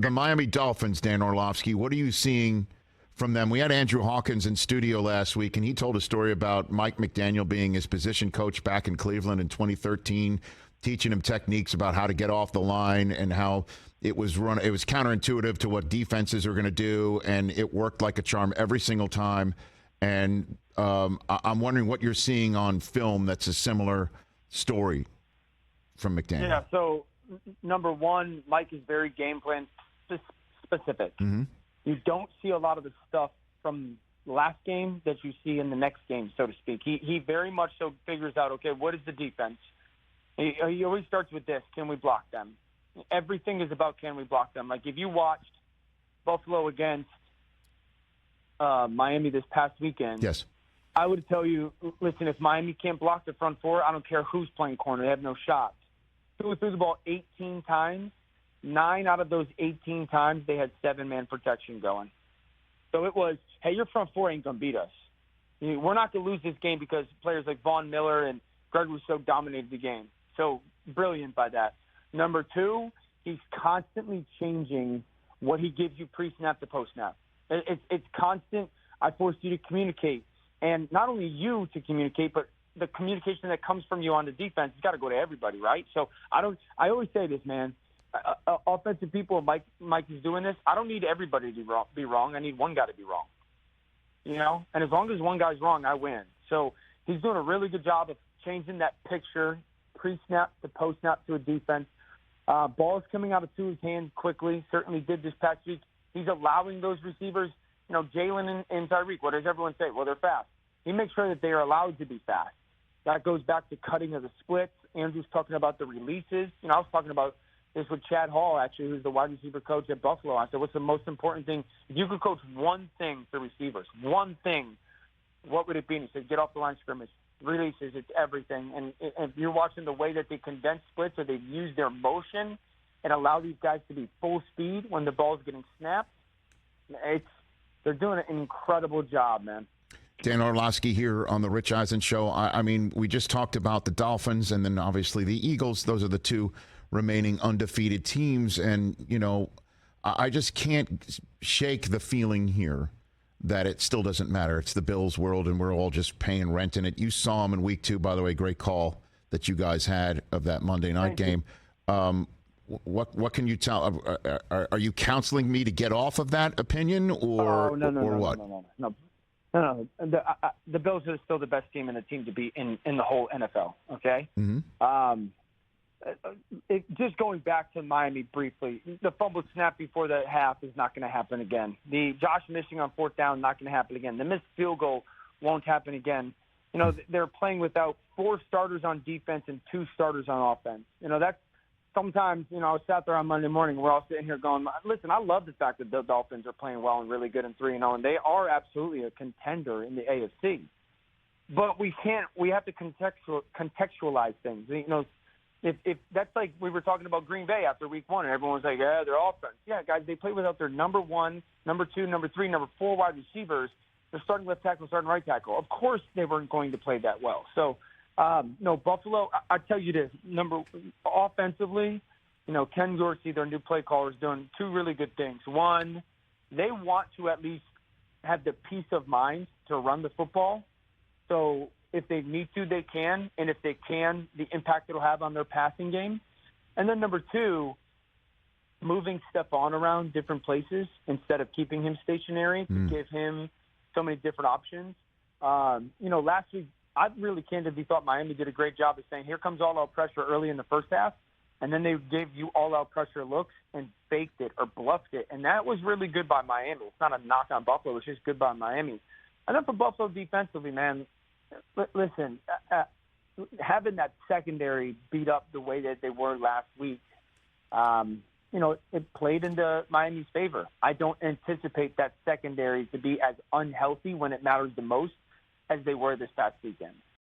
the Miami Dolphins, Dan Orlovsky, what are you seeing from them? We had Andrew Hawkins in studio last week, and he told a story about Mike McDaniel being his position coach back in Cleveland in 2013, teaching him techniques about how to get off the line and how it was counterintuitive to what defenses are going to do, and it worked like a charm every single time. And I'm wondering what you're seeing on film that's a similar story from McDaniel. Yeah, so number one, Mike is very game plan specific. Mm-hmm. You don't see a lot of the stuff from last game that you see in the next game, so to speak. He very much so figures out, okay, what is the defense? He always starts with this: can we block them? Everything is about can we block them. Like if you watched Buffalo against Miami this past weekend, yes, I would tell you, listen, if Miami can't block the front four, I don't care who's playing corner. They have no shots. Threw the ball 18 times. 9 out of those 18 times, they had 7-man protection going. So it was, hey, your front four ain't going to beat us. We're not going to lose this game because players like Von Miller and Greg Rousseau dominated the game. So brilliant by that. Number two, he's constantly changing what he gives you pre-snap to post-snap. It's constant. I force you to communicate. And not only you to communicate, but the communication that comes from you on the defense has got to go to everybody, right? So I always say this, man. Offensive people, Mike is doing this. I don't need everybody to be wrong. I need one guy to be wrong. And as long as one guy's wrong, I win. So he's doing a really good job of changing that picture, pre-snap to post-snap to a defense. Balls coming out of his hands quickly, certainly did this past week. He's allowing those receivers, Jalen and Tyreek, what does everyone say? Well, they're fast. He makes sure that they are allowed to be fast. That goes back to cutting of the splits. Andrew's talking about the releases. I was talking about this with Chad Hall, actually, who's the wide receiver coach at Buffalo. I said, what's the most important thing? If you could coach one thing for receivers, one thing, what would it be? And he said, get off the line of scrimmage. Releases, it's everything. And if you're watching the way that they condense splits or they use their motion and allow these guys to be full speed when the ball's getting snapped, they're doing an incredible job, man. Dan Orlovsky here on the Rich Eisen Show. I mean, we just talked about the Dolphins and then obviously the Eagles. Those are the two remaining undefeated teams. And, I just can't shake the feeling here that it still doesn't matter. It's the Bills world and we're all just paying rent in it. You saw them in week 2, by the way, great call that you guys had of that Monday night game. What can you tell? Are you counseling me to get off of that opinion or what? No. The Bills are still the best team and the team to beat in the whole NFL. Okay. Mm-hmm. Just going back to Miami briefly, the fumble snap before the half is not going to happen again. The Josh missing on 4th down, not going to happen again. The missed field goal won't happen again. They're playing without 4 starters on defense and 2 starters on offense. That's sometimes, I sat there on Monday morning, we're all sitting here going, listen, I love the fact that the Dolphins are playing well and really good and 3-0, and they are absolutely a contender in the AFC. But we have to contextualize things. If that's like we were talking about Green Bay after week 1, and everyone was like, yeah, they're offense. Yeah, guys, they play without their number 1, number 2, number 3, number 4 wide receivers. They're starting left tackle, starting right tackle. Of course they weren't going to play that well. So, no, Buffalo, I tell you this, offensively, Ken Dorsey, their new play caller, is doing 2 really good things. One, they want to at least have the peace of mind to run the football. So if they need to, they can. And if they can, the impact it'll have on their passing game. And then number 2, moving Stephon around different places instead of keeping him stationary to give him so many different options. Last week, I really candidly thought Miami did a great job of saying, here comes all-out pressure early in the first half, and then they gave you all-out pressure looks and faked it or bluffed it. And that was really good by Miami. It's not a knock on Buffalo. It's just good by Miami. And then for Buffalo defensively, man, listen, having that secondary beat up the way that they were last week, it played into Miami's favor. I don't anticipate that secondary to be as unhealthy when it matters the most as they were this past weekend.